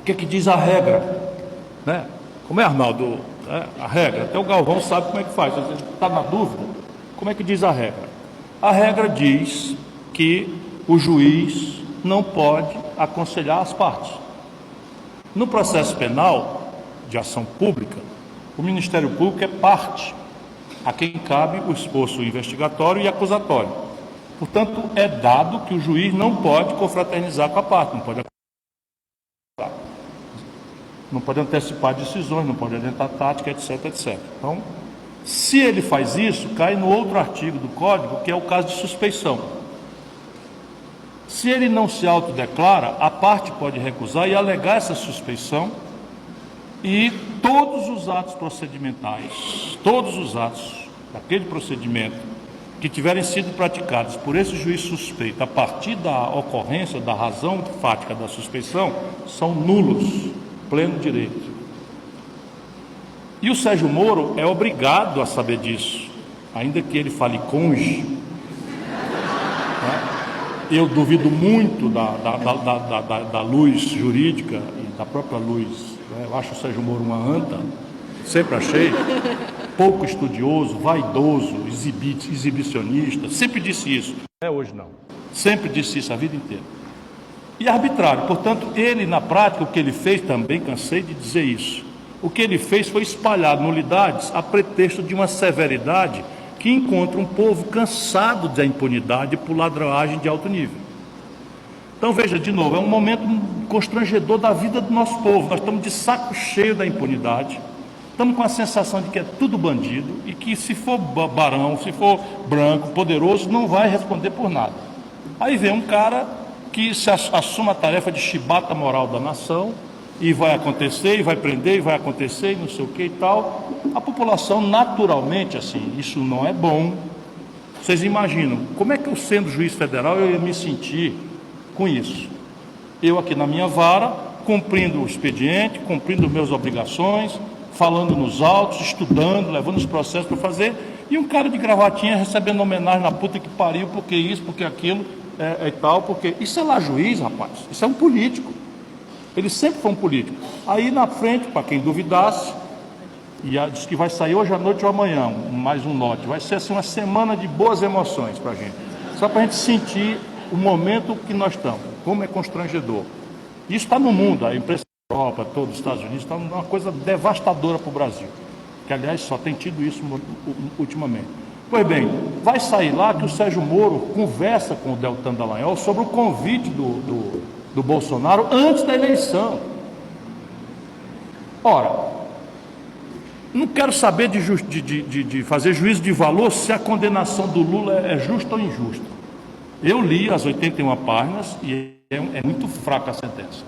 O que diz a regra, né? Como é, Arnaldo? A regra, até o Galvão sabe como é que faz. Você está na dúvida? Como é que diz a regra? A regra diz que o juiz não pode aconselhar as partes. No processo penal de ação pública, o Ministério Público é parte a quem cabe o esforço investigatório e acusatório. Portanto, é dado que o juiz não pode confraternizar com a parte, não pode antecipar decisões, não pode adiantar tática, etc, etc. Então, se ele faz isso, cai no outro artigo do Código, que é o caso de suspeição. Se ele não se autodeclara, a parte pode recusar e alegar essa suspeição, e todos os atos procedimentais, todos os atos daquele procedimento que tiverem sido praticados por esse juiz suspeito a partir da ocorrência, da razão fática da suspeição, são nulos, pleno direito. E o Sérgio Moro é obrigado a saber disso, ainda que ele fale conge. Eu duvido muito da luz jurídica e da própria luz. Eu acho o Sérgio Moro uma anta, sempre achei, pouco estudioso, vaidoso, exibicionista, sempre disse isso. Não é hoje não, sempre disse isso a vida inteira. E arbitrário, portanto, ele na prática, o que ele fez, também cansei de dizer isso, o que ele fez foi espalhar nulidades a pretexto de uma severidade que encontra um povo cansado da impunidade por ladroagem de alto nível. Então, veja, de novo, é um momento constrangedor da vida do nosso povo. Nós estamos de saco cheio da impunidade, estamos com a sensação de que é tudo bandido e que se for barão, se for branco, poderoso, não vai responder por nada. Aí vem um cara que se assume a tarefa de chibata moral da nação, e vai acontecer, e vai prender, e vai acontecer, e não sei o que e tal. A população, naturalmente, assim, isso não é bom. Vocês imaginam, como é que eu, sendo juiz federal, eu ia me sentir com isso? Eu aqui na minha vara, cumprindo o expediente, cumprindo minhas obrigações, falando nos autos, estudando, levando os processos para fazer, e um cara de gravatinha recebendo homenagem na puta que pariu, porque isso, porque aquilo, e tal, porque... Isso é lá juiz, rapaz, isso é um político. Ele sempre foi um político. Aí na frente, para quem duvidasse, e diz que vai sair hoje à noite ou amanhã, mais um lote. Vai ser assim uma semana de boas emoções para a gente. Só para a gente sentir o momento que nós estamos, como é constrangedor. Isso está no mundo, a imprensa da Europa, todos os Estados Unidos, está uma coisa devastadora para o Brasil. Que, aliás, só tem tido isso ultimamente. Pois bem, vai sair lá que o Sérgio Moro conversa com o Deltan Dallagnol sobre o convite do Bolsonaro antes da eleição. Ora, não quero saber de fazer juízo de valor se a condenação do Lula é justa ou injusta. Eu li as 81 páginas e é muito fraca a sentença.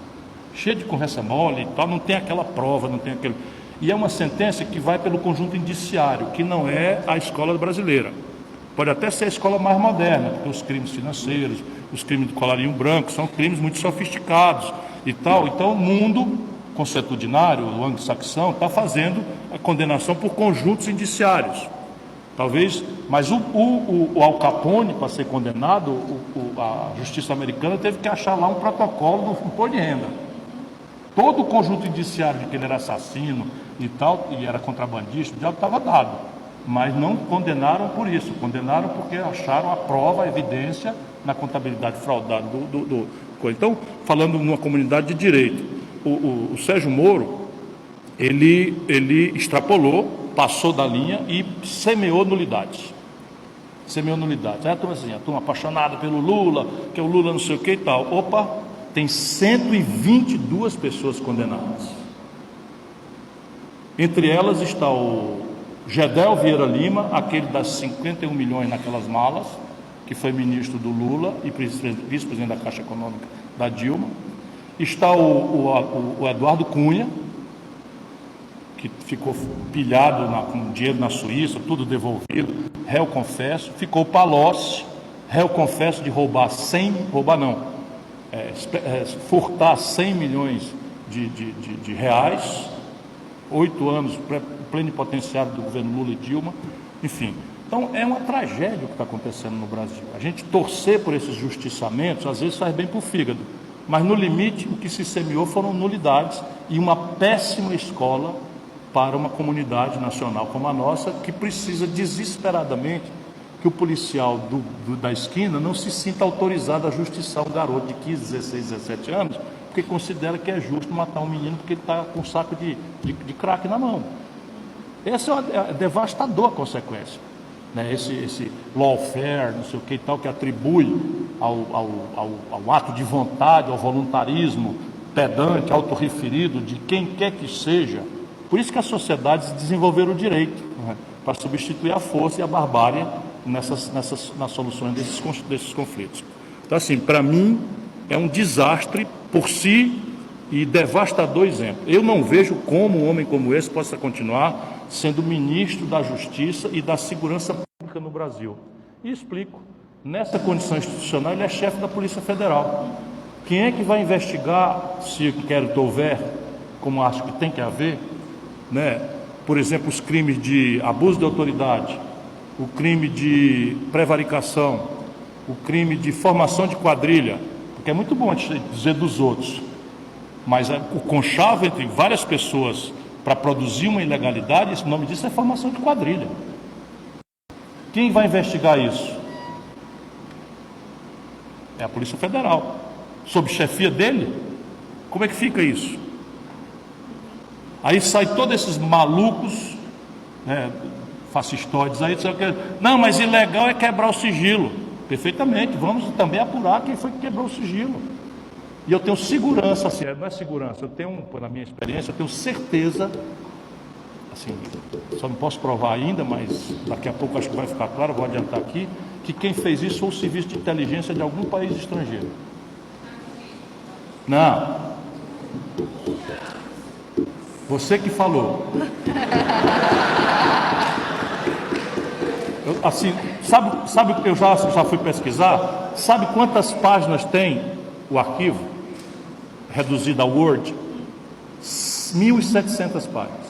Cheia de conversa mole e tal, não tem aquela prova, não tem aquele... E é uma sentença que vai pelo conjunto indiciário, que não é a escola brasileira. Pode até ser a escola mais moderna, porque os crimes financeiros, os crimes do colarinho branco, são crimes muito sofisticados e tal. Então, o mundo consuetudinário, o anglo-saxão, está fazendo a condenação por conjuntos indiciários. Talvez, mas o Al Capone, para ser condenado, a justiça americana teve que achar lá um protocolo do imposto de renda. Todo o conjunto indiciário de que ele era assassino e tal, e era contrabandista, já estava dado. Mas não condenaram por isso, condenaram porque acharam a prova, a evidência na contabilidade fraudada do coisa. Então, falando numa comunidade de direito, o Sérgio Moro, ele extrapolou, passou da linha e semeou nulidades. Semeou nulidades. Aí a turma assim, a turma apaixonada pelo Lula, que é o Lula não sei o que e tal. Opa, tem 122 pessoas condenadas. Entre elas está o Gedel Vieira Lima, aquele das 51 milhões naquelas malas, que foi ministro do Lula e vice-presidente da Caixa Econômica da Dilma. Está o Eduardo Cunha, que ficou pilhado com dinheiro na Suíça, tudo devolvido, réu confesso. Ficou o Palocci, réu confesso de furtar 100 milhões de reais, 8 anos plenipotenciário do governo Lula e Dilma, enfim. Então, é uma tragédia o que está acontecendo no Brasil. A gente torcer por esses justiçamentos, às vezes faz bem para o fígado, Mas no limite, o que se semeou foram nulidades e uma péssima escola para uma comunidade nacional como a nossa, que precisa desesperadamente que o policial da esquina não se sinta autorizado a justiçar um garoto de 15, 16, 17 anos, porque considera que é justo matar um menino porque ele está com um saco de crack na mão. Essa é devastador a consequência. Né? Esse lawfare, não sei o que e tal, que atribui ao ato de vontade, ao voluntarismo pedante, autorreferido de quem quer que seja. Por isso que as sociedades desenvolveram o direito, né? Para substituir a força e a barbárie nas soluções desses conflitos. Então, assim, para mim, é um desastre por si e devastador exemplo. Eu não vejo como um homem como esse possa continuar sendo ministro da Justiça e da Segurança Pública no Brasil. E explico. Nessa condição institucional, ele é chefe da Polícia Federal. Quem é que vai investigar, se inquérito houver, como acho que tem que haver, né? Por exemplo, os crimes de abuso de autoridade, o crime de prevaricação, o crime de formação de quadrilha, porque é muito bom dizer dos outros, mas o conchavo entre várias pessoas para produzir uma ilegalidade, o nome disso é formação de quadrilha. Quem vai investigar isso? É a Polícia Federal. Sob chefia dele? Como é que fica isso? Aí sai todos esses malucos, né, fascistoides aí, não, mas ilegal é quebrar o sigilo. Perfeitamente, vamos também apurar quem foi que quebrou o sigilo. E eu tenho segurança, assim, não é segurança, eu tenho, na minha experiência, eu tenho certeza, assim, só não posso provar ainda, mas daqui a pouco acho que vai ficar claro, vou adiantar aqui, que quem fez isso foi o serviço de inteligência de algum país estrangeiro. Não. Você que falou. Assim, sabe que eu já fui pesquisar? Sabe quantas páginas tem o arquivo reduzido ao Word? 1.700 páginas.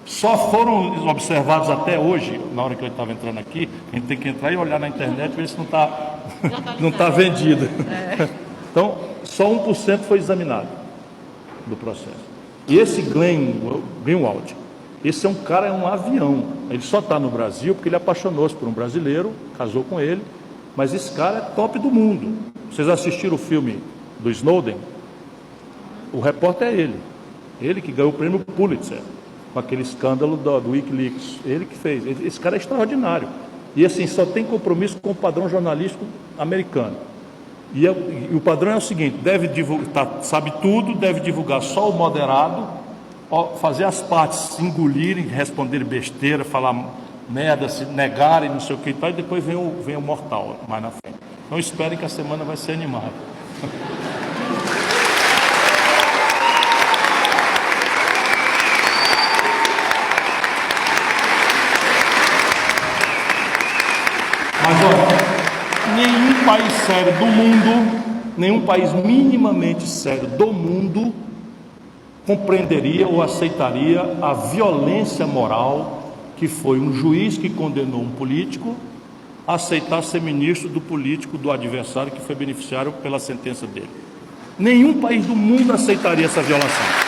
Só foram observados até hoje, na hora que eu estava entrando aqui, a gente tem que entrar e olhar na internet, ver se não está vendido. Então, só 1% foi examinado do processo. E esse Greenwald, esse é um cara, é um avião. Ele só está no Brasil porque ele apaixonou-se por um brasileiro, casou com ele, mas esse cara é top do mundo. Vocês assistiram o filme do Snowden? O repórter é ele. Ele que ganhou o prêmio Pulitzer, com aquele escândalo do Wikileaks. Ele que fez. Esse cara é extraordinário. E assim, só tem compromisso com o padrão jornalístico americano. E o padrão é o seguinte: deve divulgar, sabe tudo, deve divulgar só o moderado, fazer as partes se engolirem, responderem besteira, falar merda, se negarem, não sei o que e tal, e depois vem o mortal mais na frente. Então esperem que a semana vai ser animada. Mas olha, nenhum país sério do mundo, nenhum país minimamente sério do mundo compreenderia ou aceitaria a violência moral que foi um juiz que condenou um político a aceitar ser ministro do político do adversário que foi beneficiário pela sentença dele. Nenhum país do mundo aceitaria essa violação.